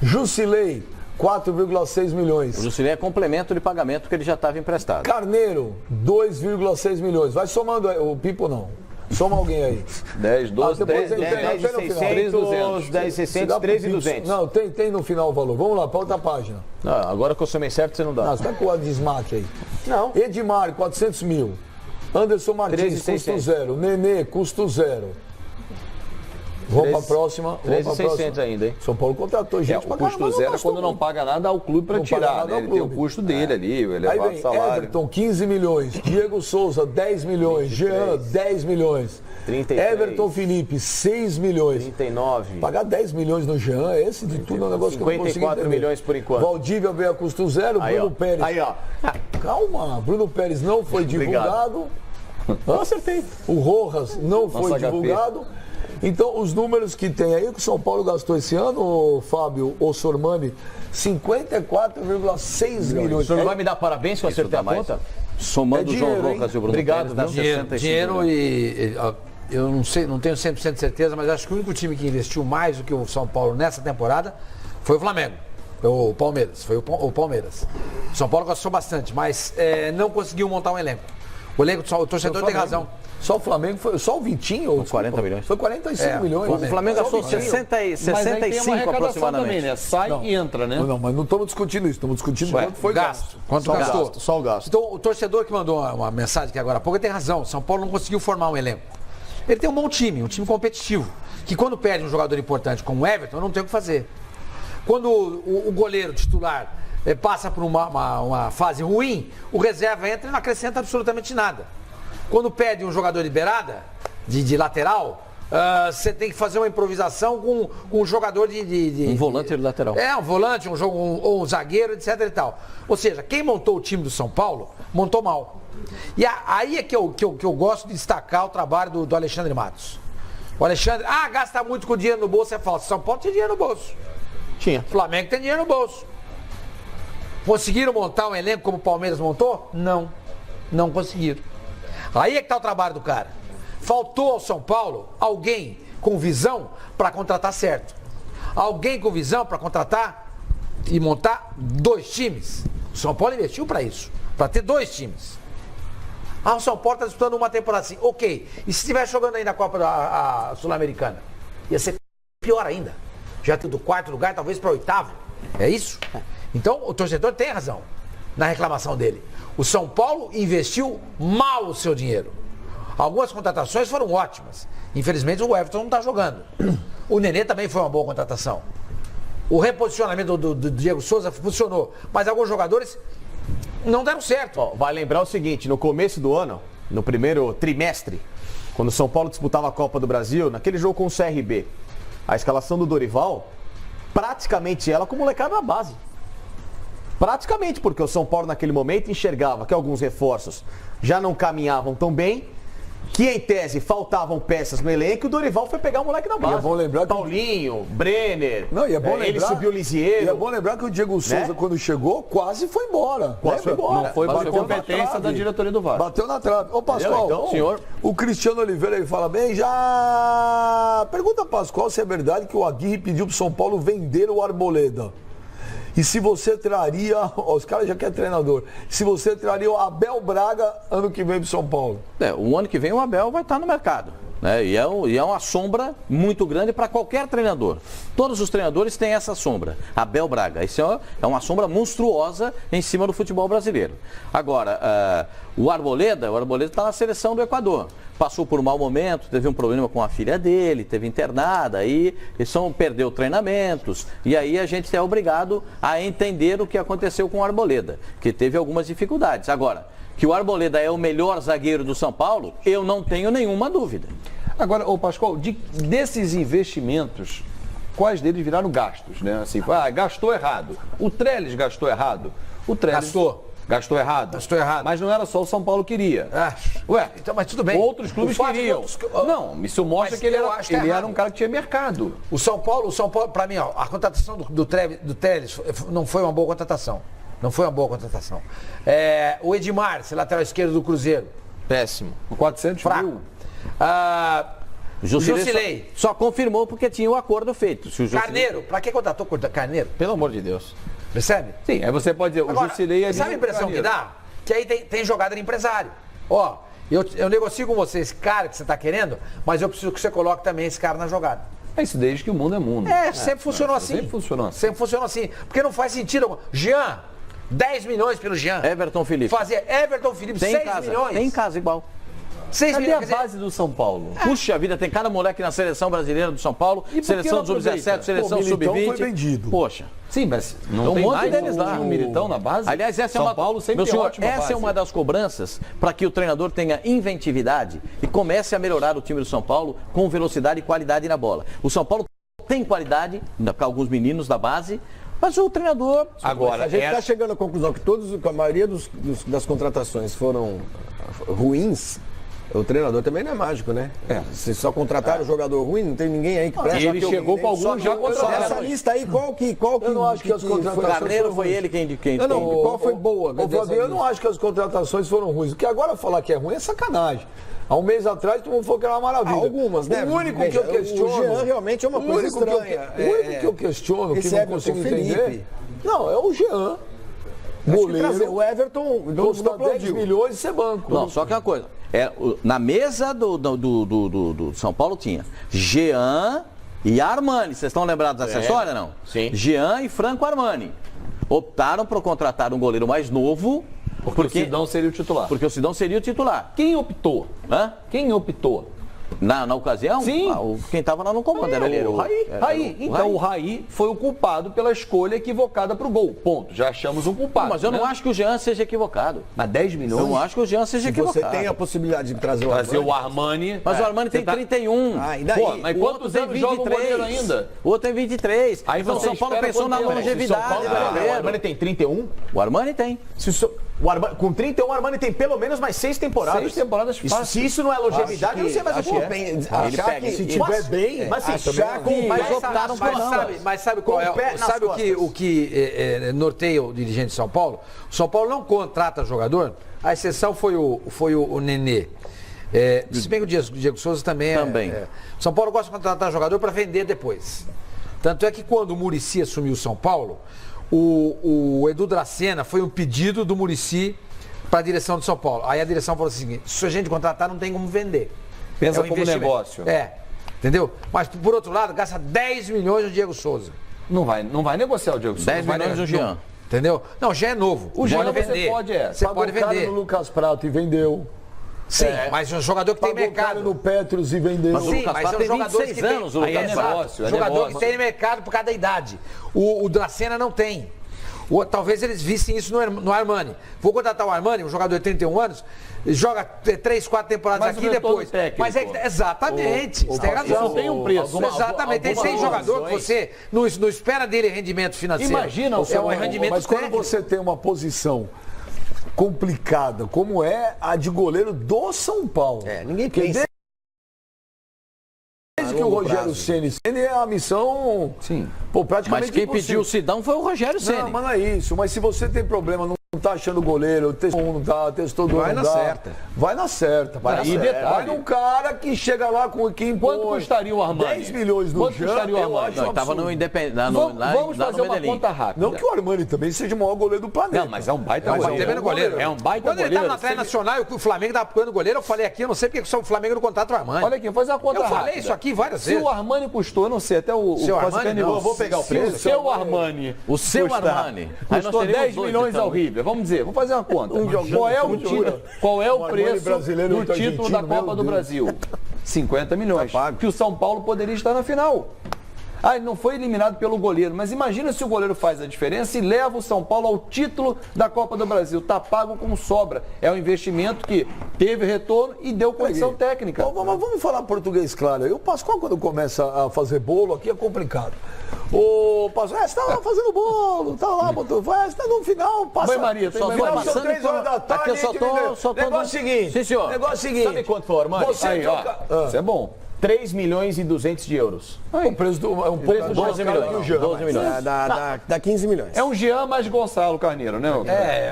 Jusilei, 4,6 milhões. O Jusilei é complemento de pagamento que ele já estava emprestado. Carneiro, 2,6 milhões. Vai somando aí, o Pipo não. Soma alguém aí. 10, 12, depois 10, tem 10,600, 10,600, 13,200. Não, tem no final o valor. Vamos lá, para outra página. Não, agora que eu somei certo, você não dá. Não, você tá com o desmaque aí. Não. Edmar, 400 mil. Anderson Martins, custo 13,600. zero. Nenê, custo zero. Vamos para a próxima. 13,600 ainda, hein? São Paulo contratou gente o pra custo caramba, zero é gastou quando não muito. paga nada ao clube para Não paga tirar, nada né? ao Ele tem o clube. custo dele ali, o Aí elevado vem salário. Everton, 15 milhões. Diego Souza, 10 milhões. Jean, 10 milhões. 33. Everton Felipe, 6 milhões. 39. Pagar 10 milhões no Jean, esse de tudo é um negócio que eu não consigo 54 entender. milhões por enquanto. Valdívia veio a custo zero, Aí, Bruno ó. Pérez. Aí, ó. Calma, Bruno Pérez não foi divulgado. Acertei. O Rojas não foi HP. divulgado. Então, os números que tem aí, que o São Paulo gastou esse ano, Fábio, ou Sormani, 54,6 milhões. O senhor vai me dar parabéns que eu acertei dá a mais. conta? Somando É o João dinheiro, hein? Rojas e o Bruno Obrigado, Pérez, dá viu? 65 Dinheiro milhões. ó, eu não sei, não tenho 100% de certeza, mas acho que o único time que investiu mais do que o São Paulo nessa temporada foi o Flamengo. O Palmeiras, foi o Palmeiras. O São Paulo gastou bastante, mas não conseguiu montar um elenco. O elenco, o torcedor tem razão. Só o Flamengo foi, só o Vitinho? Ou 40 milhões. Foi 45 milhões. O Flamengo gastou Só o Vitinho. 60 e Mas aí tem uma 65 arrecadação aproximadamente. também, né? Sai e entra, né? Não, mas não estamos discutindo isso, estamos discutindo quanto foi gasto. Quanto Só o gastou? gasto, só o gasto. Então, o torcedor que mandou uma mensagem aqui agora há pouco, ele tem razão. O São Paulo não conseguiu formar um elenco. Ele tem um bom time, um time competitivo. Que quando perde um jogador importante como o Everton, não tem o que fazer. Quando o goleiro titular passa por uma fase ruim, o reserva entra e não acrescenta absolutamente nada. Quando perde um jogador de beirada, de lateral, você tem que fazer uma improvisação com um jogador de Um volante de lateral. um volante, ou um zagueiro, etc e tal. Ou seja, quem montou o time do São Paulo, montou mal. E aí é que eu gosto de destacar o trabalho do Alexandre Matos. O Alexandre, gasta muito com dinheiro no bolso, é falso. São Paulo tem dinheiro no bolso. Tinha. Flamengo tem dinheiro no bolso. Conseguiram montar um elenco como o Palmeiras montou? Não. Não conseguiram. Aí é que está o trabalho do cara. Faltou ao São Paulo alguém com visão para contratar certo. Alguém com visão para contratar e montar 2 times. O São Paulo investiu para isso, para ter 2 times. O São Paulo está disputando uma temporada assim. Ok. E se estiver jogando aí na Copa Sul-Americana? ia ser pior ainda. Já do 4º lugar, talvez para 8º. É isso? Então, o torcedor tem razão na reclamação dele. O São Paulo investiu mal o seu dinheiro. Algumas contratações foram ótimas. Infelizmente, o Everton não está jogando. O Nenê também foi uma boa contratação. O reposicionamento do Diego Souza funcionou. Mas alguns jogadores não deram certo. Ó, vai lembrar o seguinte, no começo do ano, no primeiro trimestre, quando o São Paulo disputava a Copa do Brasil, naquele jogo com o CRB, a escalação do Dorival, praticamente ela com molecada na base. Praticamente, porque o São Paulo naquele momento enxergava que alguns reforços já não caminhavam tão bem, que em tese faltavam peças no elenco, e o Dorival foi pegar o moleque na base. E é bom lembrar que Paulinho, Brenner, Não, e é bom lembrar, ele subiu o Lisieiro. E é bom lembrar que o Diego Souza, quando chegou, quase foi embora. Quase foi embora. Não foi Bateu por na competência trave. da diretoria do VAR. Bateu na trave. Ô, Pascoal, Então, senhor. o Cristiano Oliveira ele fala bem, já... Pergunta a Pascoal se é verdade que o Aguirre pediu pro São Paulo vender o Arboleda. E se você traria, ó, os caras já querem treinador, se você traria o Abel Braga ano que vem pro São Paulo. O ano que vem o Abel vai estar no mercado. Né? E é uma sombra muito grande para qualquer treinador. Todos os treinadores têm essa sombra. Abel Braga. Isso é uma sombra monstruosa em cima do futebol brasileiro. Agora, o Arboleda está na seleção do Equador. Passou por um mau momento, teve um problema com a filha dele, teve internada, aí perdeu treinamentos. E aí a gente é obrigado a entender o que aconteceu com o Arboleda, que teve algumas dificuldades. Agora, que o Arboleda é o melhor zagueiro do São Paulo, eu não tenho nenhuma dúvida. Agora, ô Pascoal, desses investimentos, quais deles viraram gastos, né? Assim, gastou errado. O Trellis gastou errado. O Trellis gastou errado. Gastou errado. Mas não era só o São Paulo que queria. Ué, então, mas tudo bem. Outros clubes queriam. Não, isso mostra Mas que ele eu acho que é era errado. um cara que tinha mercado. O São Paulo, para mim, ó, a contratação do Trellis não foi uma boa contratação. Não foi uma boa contratação. O Edmar, esse lateral esquerdo do Cruzeiro. Péssimo. 400 Fraco. mil. Jusilei. Só confirmou porque tinha o acordo feito. Se o Jusilei- Carneiro. Pra que contratou Carneiro? Pelo amor de Deus. Percebe? Sim, aí você pode dizer, Agora, o Jusilei é sabe a impressão que dá? Que aí tem jogada de empresário. Ó, eu negocio com você esse cara que você tá querendo, mas eu preciso que você coloque também esse cara na jogada. É isso desde que o mundo é mundo. Sempre funcionou assim. Sempre funcionou assim. Sempre funcionou assim. Porque não faz sentido. Jean, 10 milhões pelo Jean. Everton Felipe. Fazer Everton Felipe, Tem 6 em casa. milhões. Tem em casa igual. 6 Cadê milhões. a quer dizer, base do São Paulo? Puxa vida, tem cada moleque na seleção brasileira do São Paulo, E por que seleção não sub-17, aproveita? seleção Pô, Militão sub-20. foi vendido. Poxa. Sim, mas não Tem tem um monte mais deles lá. um Militão na base? Aliás, essa São é uma, Paulo sempre meu tem senhor, ótima essa base. é uma das cobranças para que o treinador tenha inventividade e comece a melhorar o time do São Paulo com velocidade e qualidade na bola. O São Paulo tem qualidade, para alguns meninos da base, mas o treinador... Agora, A gente está chegando à conclusão que a maioria das contratações foram ruins. O treinador também não é mágico, né? Se só contrataram o jogador ruim, não tem ninguém aí que presta. ele chegou com alguns já contratados. Essa lista aí, qual que Eu não acho que as contratações Carneiro foi ele quem qual foi boa? Ô, Fabio, eu não acho que as contratações foram ruins. Porque agora falar que é ruim é sacanagem. Há um mês atrás todo mundo falou que era uma maravilha. Algumas, né? O único Veja, que eu questiono... o Jean realmente é uma coisa estranha. O único que eu questiono, que esse não Everton consigo Felipe. entender... Não, é o Jean. Acho que trazer Goleiro, o Everton, todo mundo custa 10 aplaudiu. milhões e ser banco. Não, só que uma coisa. Na mesa do São Paulo tinha Jean e Armani. Vocês estão lembrados dessa história, não? Sim. Jean e Franco Armani. Optaram por contratar um goleiro mais novo. Porque o Sidão seria o titular. Porque o Sidão seria o titular. Quem optou? Hã? Quem optou? Na ocasião, Sim. Quem estava lá no comando era o Raí. Raí. Então o Raí foi o culpado pela escolha equivocada para o gol. Ponto. Já achamos um culpado. Mas eu não né? acho que o Jean seja equivocado. Mas 10 milhões? Eu não acho que o Jean seja Se equivocado. você tem a possibilidade de trazer o Trazer Armani, o Armani. Mas o Armani tem 31. Ah, e daí? Pô, mas O quantos outro tem anos joga o goleiro ainda? O outro tem 23. Aí então o você São Paulo espera pensou na quanto tempo? longevidade São Paulo, do o goleiro. Armani tem 31? O Armani tem. Com 31, o Armani tem pelo menos mais 6 temporadas. 6 temporadas fácil. Se isso não é longevidade, eu não sei mais o que é. achar que Se tiver bem, Mas se achar com Mas optaram por não. Mas sabe qual Com o pé é? nas Sabe costas. o que norteia o dirigente de São Paulo? O São Paulo não contrata jogador, a exceção foi o Nenê. Se bem que o Diego Souza também Também. O São Paulo gosta de contratar jogador para vender depois. Tanto é que quando o Muricy assumiu o São Paulo, o Edu Dracena foi um pedido do Muricy para a direção de São Paulo. Aí a direção falou o seguinte: se a gente contratar, não tem como vender. Pensa um como investimento. negócio. Entendeu? Mas, por outro lado, gasta 10 milhões no Diego Souza. Não vai negociar o Diego Souza. 10 milhões do Jean. Entendeu? Não, já é novo. O Jean pode você vender. Você Pagou pode caro vender. no Lucas Prato e vendeu. Sim, mas é um jogador que tem Pagou caro mercado. no Petros e vendeu. Mas o Sim, Lucas mas Prato são tem jogadores 26 que tem- anos, o Aí Lucas é Prato. negócio, jogador que tem mercado por cada idade. O Dracena não tem. Talvez eles vissem isso no Armani. Vou contratar o Armani, um jogador de 31 anos, joga 3, 4 temporadas Mas aqui o e retorno depois. técnico. Mas exatamente, você tem razão. Isso tem um preço. Exatamente, tem jogador que você não espera dele rendimento financeiro. Imagina, é um rendimento Mas quando técnico. você tem uma posição complicada, como é a de goleiro do São Paulo. Ninguém Que pensa. Desde que o Rogério Ceni é a missão, praticamente Mas quem impossível. pediu o Sidão foi o Rogério Ceni. Não, mas não é isso. Mas se você tem problema, não tá achando goleiro, testou um, não tá, testou dois, Vai não na dá. certa. Vai na certa. Vai na E certa. detalhe- Vai num cara que chega lá com quem Quanto custaria o Armani? 10 milhões no Quanto Jean, custaria o eu Armani? acho Não, ele estava absurdo. no Independente. Vamos fazer uma conta rápida. Não que o Armani também seja o maior goleiro do planeta. Não, mas é um baita Mas goleiro. ele é goleiro. É um baita Quando ele goleiro. estava na Atlético Nacional e o Flamengo estava procurando goleiro, eu falei aqui, eu não sei porque só o Flamengo não contrata o Armani. Olha aqui, vou fazer uma conta Eu rápida. falei isso aqui várias Se vezes. o Armani custou, eu não sei, até o Seu Costa Armani, Canivô, não. eu vou pegar o Se preço. o Seu Armani. O seu custar- Armani. Aí nós Custou teríamos 10 dois, milhões então. ao River. Vamos dizer, vamos fazer uma conta. Qual é o título? Qual é o Armani preço brasileiro do muito título da argentino, Copa meu do Deus. Brasil? 50 milhões. Que o São Paulo poderia estar na final. Ah, ele não foi eliminado pelo goleiro, mas imagina se o goleiro faz a diferença e leva o São Paulo ao título da Copa do Brasil. Tá pago com sobra. É um investimento que teve retorno e deu condição técnica. Vamos falar português claro. O Pascoal, quando começa a fazer bolo, aqui é complicado. O Pascoal, você tá lá fazendo bolo, tá lá, botou, você tá no final, passa. Mãe Maria, tem no Mãe final Maria. são 3 horas da tarde. Aqui eu só tô Negócio seguinte. Sim, senhor. Negócio seguinte. Sabe quanto foi o Armani? Você Aí, ó, troca... isso é bom. 3 milhões e 200 de euros. O preço do... É um Preço do 12 mais caro que o milhões. Jean. 12 milhões. Dá 15 milhões. É um Jean mais Gonçalo Carneiro, né?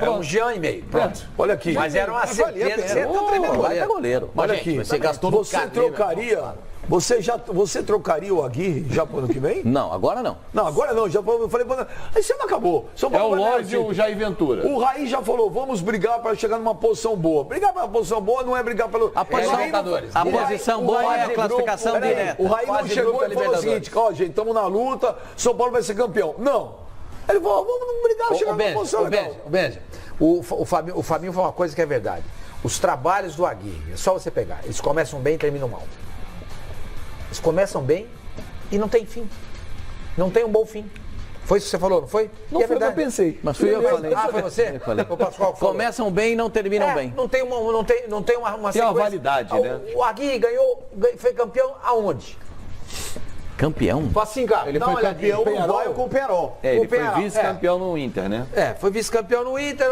É um Jean e meio. Pronto. Olha aqui. Mas era uma certeza que você é um tremendo Vai goleiro. ter goleiro. Olha Mas, aqui. gente, você gastou no Você Carne, trocaria... Você trocaria o Aguirre já pro ano que vem? Não, agora não. Não, agora não. Já eu falei, aí você não acabou. São É o Paulo vai ganhar Lorde e o título. Jair Ventura. O Raí já falou, vamos brigar para chegar numa posição boa. Brigar para uma posição boa não é brigar pelo... A posição, a posição boa é a classificação direta. O Raí não Fase de chegou grupo e falou o seguinte, ó, gente, estamos na luta, São Paulo vai ser campeão. Não. Ele falou, vamos brigar, chegar numa posição legal. O Fabinho falou uma coisa que é verdade. Os trabalhos do Aguirre, é só você pegar. Eles começam bem e terminam mal. Eles começam bem e não tem fim. Não tem um bom fim. Foi isso que você falou, não foi? Não E é foi o que eu verdade. pensei. Mas fui eu que falei. Ah, foi você? Eu falei. O Pascoal que falou. Começam bem e não terminam bem. Não tem uma Tem uma sequência. validade, né? O Aguirre foi campeão aonde? Campeão? Assim, cara, Ele dá foi uma olhadinha. campeão uruguaio com o Penarol. É, ele O foi Penharol, vice-campeão no Inter, né? Foi vice-campeão no Inter,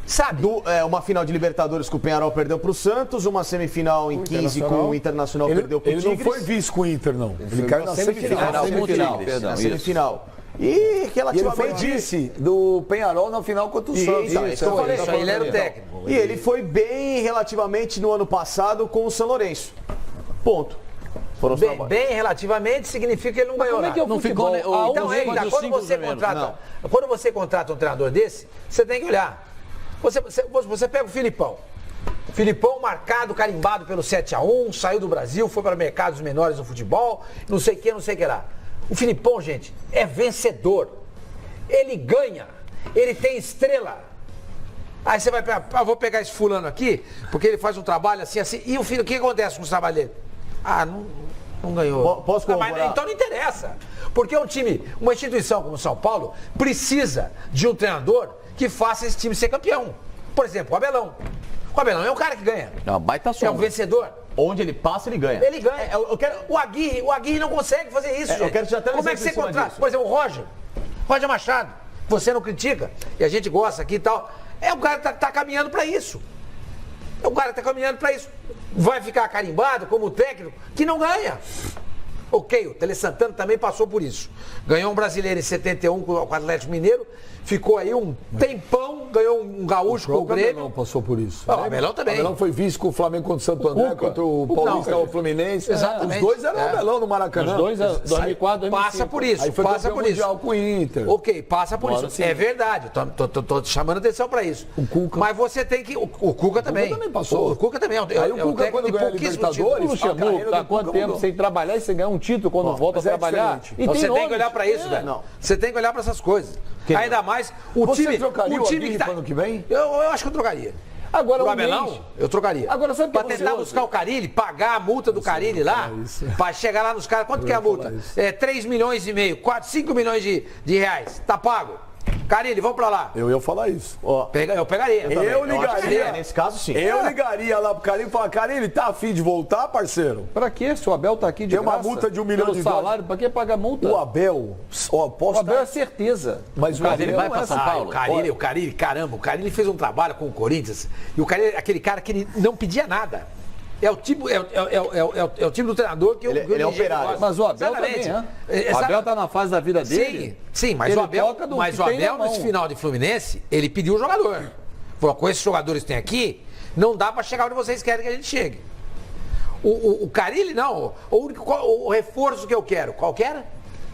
sabe? Uma final de Libertadores que o Penarol perdeu pro Santos, uma semifinal em 15 com o Internacional perdeu pro Ele Tigres. não foi vice com o Inter, não. Ele caiu na semifinal. com o Semifinal, Tigres. perdão, Na isso. semifinal. E E ele foi relativamente... vice do Penharol na final contra o Santos. Isso que eu falei. Ele era o técnico. E ele foi bem relativamente no ano passado com o São Lourenço. Ponto. Foram os trabalhos. Bem relativamente significa que ele não ganhou como é nada. que é o Não futebol? ficou, né, o- A Então, única- aí, tá, dos quando, cinco você primeiros, quando você contrata um treinador desse, você tem que olhar. Você pega o Filipão. Filipão marcado, carimbado pelo 7-1, saiu do Brasil, foi para mercados menores no futebol, não sei o que lá. O Filipão, gente, é vencedor. Ele ganha, ele tem estrela. Aí você vai pegar, vou pegar esse fulano aqui, porque ele faz um trabalho assim. E o filho, o que acontece com os trabalhos dele? Não ganhou. Posso corroborar? Mas então não interessa. Porque um time, uma instituição como o São Paulo, precisa de um treinador que faça esse time ser campeão. Por exemplo, o Abelão. O Abelão é um cara que ganha. É uma baita É um sombra. vencedor. Onde ele passa, ele ganha. Ele ganha. Eu quero... O Aguirre não consegue fazer isso, gente. eu quero te dar até um Como é que exemplo você em cima contrata? disso. Por exemplo, o Roger Machado. Você não critica, e a gente gosta aqui e tal. É o cara que tá caminhando para isso. É o cara que tá caminhando para isso. Vai ficar carimbado como técnico que não ganha. Ok, o Tele Santana também passou por isso. Ganhou um brasileiro em 71 com o Atlético Mineiro, ficou aí um tempão, ganhou um gaúcho com o Abelão Grêmio. passou por isso. O Abelão também. O Abelão foi vice com o Flamengo contra o Santo André, contra o Paulista, o Fluminense. Exatamente. Os dois eram o Abelão no Maracanã. Os dois, 2004, 2005. Passa por isso, Aí foi passa campeão por isso. mundial com o Inter. Ok, passa por Agora isso. sim. É verdade, tô chamando atenção pra isso. O Cuca. Mas você tem que... O Cuca também. também passou. O Cuca também. Aí o Cuca, quando ganha a Libertadores, O a Luxemburgo carreira tá há do quanto Cuca tempo mudou. sem trabalhar e sem ganhar um título quando volta a mas é trabalhar? diferente. E Então você tem nomes. que olhar pra isso, velho. não. Você tem que olhar pra essas coisas. Ainda mais o Você time... trocaria o Aguirre tá... pro ano que vem? Eu acho que eu trocaria. Agora Pro um Abelão, mês. eu trocaria. Agora, sabe o que Pra é tentar curioso? buscar o Carille, pagar a multa do Carille lá, pra chegar lá nos caras. Quanto que é a multa? 3 milhões e meio, 5 milhões de reais. Tá pago. Carille, vamos pra lá. Eu ia falar isso. Eu pegaria. Eu ligaria. Nesse caso, sim. Eu ligaria lá pro Carille e falar, Carille, tá afim de voltar, parceiro? Pra quê? Se o Abel tá aqui de Tem uma graça, multa de $1 milhão pelo de salário, pra que pagar multa? O Abel, ó, O posso Abel dar... é certeza. Mas o Ele Abel vai não pra é São assim. Paulo. O Carille, caramba, o Carille fez um trabalho com o Corinthians. E o Carille é aquele cara que ele não pedia nada. É o tipo do treinador que Ele é operário. Mas o Abel Exatamente. também, né? O Abel tá na fase da vida dele. Sim, mas ele o Abel, toca do que tem na mão. nesse final de Fluminense, ele pediu o jogador. Falou, com esses jogadores que tem aqui, não dá pra chegar onde vocês querem que a gente chegue. O Carille, não. O reforço que eu quero, qual que era?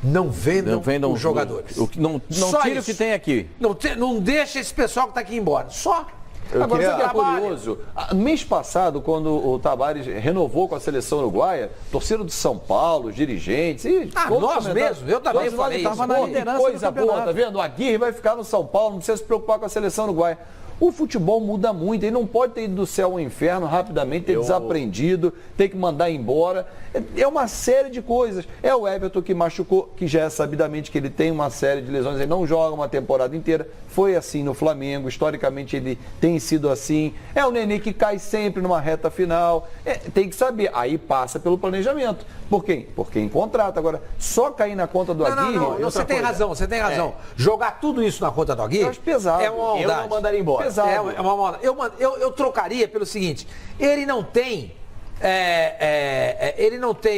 Não vendam os jogadores. Não Só tire o isso. que tem aqui. Não deixa esse pessoal que tá aqui embora. Só. Agora, sabe o que é Trabalho. curioso? Mês passado, quando o Tavares renovou com a seleção uruguaia, torcida do São Paulo, os dirigentes... E todos nós os comentários, mesmos, eu também todos nós falei tava isso. na Pô, liderança que coisa do boa, campeonato. tá vendo? O Aguirre vai ficar no São Paulo, não precisa se preocupar com a seleção uruguaia. O futebol muda muito, ele não pode ter ido do céu ao inferno rapidamente, ter desaprendido, ter que mandar embora. É uma série de coisas. É o Everton que machucou, que já é sabidamente que ele tem uma série de lesões, ele não joga uma temporada inteira. Foi assim no Flamengo, historicamente ele tem sido assim. É o Nenê que cai sempre numa reta final. Tem que saber. Aí passa pelo planejamento. Por quem? Por quem contrata. Agora, só cair na conta do Aguirre... Não, você tem razão, você tem razão. Jogar tudo isso na conta do Aguirre Eu acho pesado. é uma Eu maldade. não mandaria embora. Pesado. É uma maldade. Eu trocaria pelo seguinte, ele não tem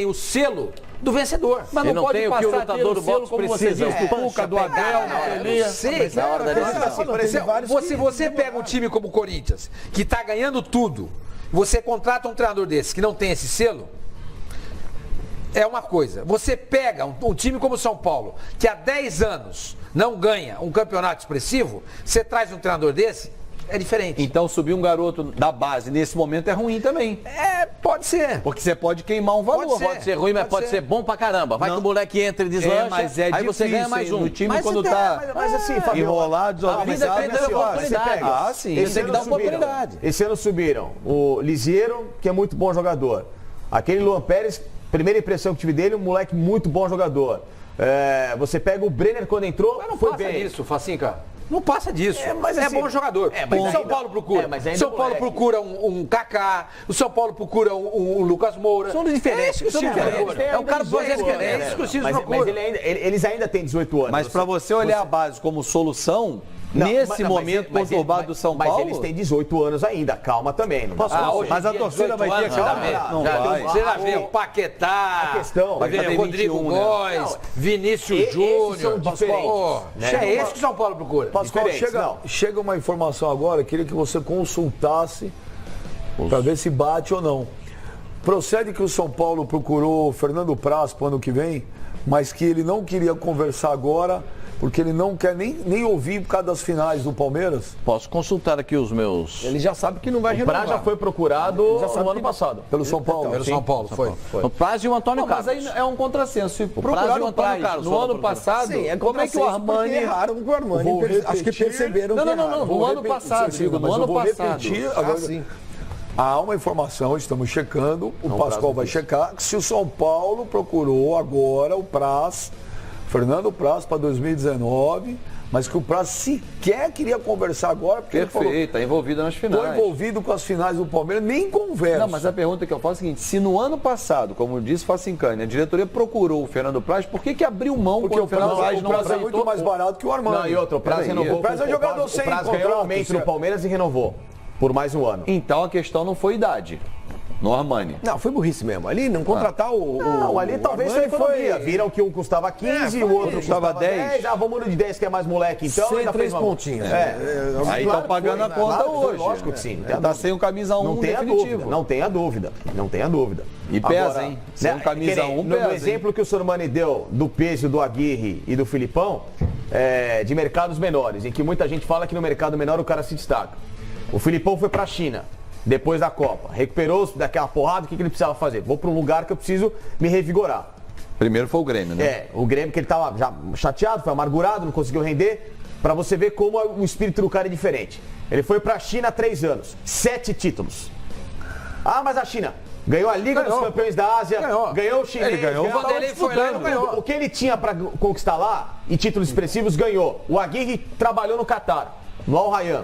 o selo do vencedor. Mas Ele não não pode tem o que o passar lutador pelo do selo, boxe como você precisa, diz, o do punch, Cuca, do a Abel, pegada. do Eu Elias. sei, na hora da decisão. se você pega um time como o Corinthians, que está ganhando tudo, você contrata um treinador desse que não tem esse selo, é uma coisa. Você pega um time como o São Paulo, que há 10 anos não ganha um campeonato expressivo, você traz um treinador desse, é diferente. Então subir um garoto da base nesse momento é ruim também. Pode ser. Porque você pode queimar um valor. Pode ser ruim, mas pode ser bom pra caramba. Vai que o moleque entra e deslancha, mas é aí você difícil, ganha mais hein? um. No time Mas quando você tá Mas assim, Fabio, enrolado, a vida desorganizado, depende da assim, ó, oportunidade. você pega. Ah, sim. Esse tem que dar oportunidade. Esse ano subiram o Lisieiro, que é muito bom jogador. Aquele Luan Pérez, primeira impressão que tive dele, um moleque muito bom jogador. Você pega o Brenner quando entrou, Mas não foi passa bem. disso, Facinca. Não passa disso. mas assim- bom jogador. mas o São ainda- Paulo procura. mas ainda São é Paulo moleque. procura um Kaká. O São Paulo procura um Lucas Moura. São diferentes, É isso que são o time diferentes. procura. É o cara dos fazer dois diferente. É isso que os times Mas procuram. eles ainda têm 18 anos. Mas para você olhar a base como solução, nesse momento conturbado do São Paulo... Mas eles têm 18 anos ainda, calma também. Não posso hoje mas em a dia, torcida 18 vai ter anos, calma? já Não já vai. tem- Você já vê o Paquetá, A questão- vai ver Vai Rodrigo 21, né? Góes, Não, Vinícius esses Júnior. são diferentes, Pô, né? É esse que o São Paulo procura. Pascoal, Diferentes, não. chega uma informação agora, queria que você consultasse para ver se bate ou não. Procede que o São Paulo procurou o Fernando Praz para o ano que vem, mas que ele não queria conversar agora, porque ele não quer nem ouvir por causa das finais do Palmeiras? Posso consultar aqui os meus... Ele já sabe que não vai O Praz renovar. já foi procurado no ano passado. Pelo São Paulo? Pelo São Paulo, foi. O Praz e o Antônio Não, mas Carlos. aí é um contrassenso. Se Praz e procuraram o o Antônio Praz Carlos no foram ano procurar. passado, Sim, como é que o Armani... erraram com o Armani. Vou Acho que repetir. perceberam Não, que não, não, erraram. não. No ano passado, digo, no Mas eu ano vou passado. repetir agora. sim. Há uma informação, estamos checando, o Pascoal vai checar, que se o São Paulo procurou agora o Praz, Fernando Praz para 2019, mas que o Praz sequer queria conversar agora, porque ele falou, Perfeito, está envolvido nas estou finais. envolvido com as finais do Palmeiras, nem conversa. Não, mas a pergunta que eu faço é a seguinte, se no ano passado, como disse Facincani, a diretoria procurou o Fernando Praz, por que abriu mão Porque quando o Praz, não é aceitou? muito mais barato que o Armani. Não, e outro, o Praz Peraí, renovou. o Praz é jogador o sem Praz ganhou contrato, aumento certo? no Palmeiras e renovou por mais um ano. Então a questão não foi idade. no Armani. Não, foi burrice mesmo. Ali, não contratar Não, ali talvez foi economia. Viram que um custava 15 e o outro custava 10. Ah, vamos no de 10 que é mais moleque, então. Sem ainda 3 fez uma... pontinhos. Aí estão pagando a conta hoje. Lógico que sim. Tá sem o camisa 1 Não tenha definitivo. dúvida, não tenha dúvida. Não tenha dúvida. E pesa, Agora, hein? Sem né, camisa que nem 1 no pesa, exemplo que o Sormani deu do peso do Aguirre e do Filipão, de mercados menores, em que muita gente fala que no mercado menor o cara se destaca. O Filipão foi pra China, depois da Copa, recuperou daquela porrada, o que ele precisava fazer? Vou para um lugar que eu preciso me revigorar. Primeiro foi o Grêmio, né? O Grêmio que ele tava já chateado, foi amargurado, não conseguiu render, pra você ver como o espírito do cara é diferente. Ele foi pra China há 3 anos, 7 títulos. Ah, mas a China ganhou a Liga dos Campeões da Ásia, ganhou o chinês. Ele ganhou, quando ele foi lá, não ganhou. O que ele tinha pra conquistar lá, e títulos expressivos, ganhou. O Aguirre trabalhou no Catar, no Al Rayyan.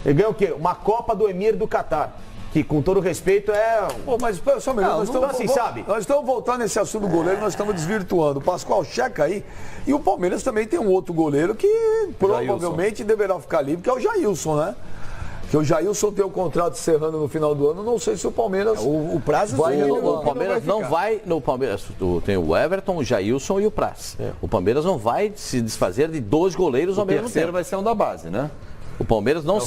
Ele ganhou o quê? Uma Copa do Emir do Catar. Que, com todo respeito, é... Pô, mas só um minuto, nós estamos assim, sabe? Nós estamos voltando nesse assunto do goleiro, nós estamos desvirtuando. O Pascoal checa aí. E o Palmeiras também tem um outro goleiro que provavelmente deverá ficar livre, que é o Jailson, né? Que o Jailson tem o contrato encerrando no final do ano. Não sei se o Palmeiras O Praz vai renovar. O Palmeiras não vai. No Palmeiras tem o Everton, o Jailson e o Praz. O Palmeiras não vai se desfazer de 2 goleiros ao mesmo terceiro tempo. vai ser um da base, né? O Palmeiras não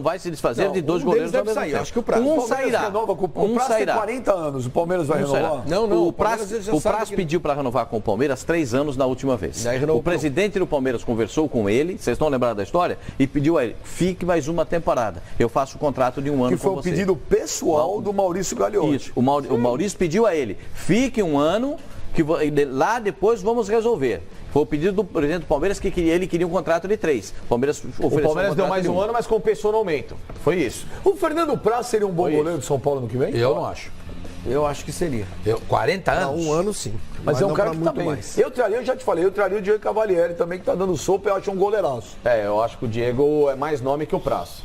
vai se desfazer de 2 goleiros ao mesmo tempo. Acho que o Praz. Um O Palmeiras sairá. renova com o Um Praz tem sairá. 40 anos. O Palmeiras vai Não renovar? será. Não, O Praz pediu para renovar com o Palmeiras 3 anos na última vez. Daí renovou O presidente do Palmeiras conversou com ele, vocês estão lembrados da história? E pediu a ele, fique mais uma temporada. Eu faço o contrato de 1 ano Que foi com o você. pedido pessoal do Maurício Gagliotti. Isso. O Maurício pediu a ele, fique 1 ano, que lá depois vamos resolver. Foi o pedido do presidente do Palmeiras que ele queria um contrato de 3. O Palmeiras deu mais um ano, mas compensou no aumento. Foi isso. O Fernando Praz seria um bom goleiro de São Paulo no que vem? Eu não acho. Eu acho que seria. 40 Há anos? 1 ano, sim. Mas é um não cara pra que tá muito bem. mais. Eu já te falei, eu traria o Diego Cavalieri também, que tá dando sopa, eu acho um goleiraço. Eu acho que o Diego é mais nome que o Praz.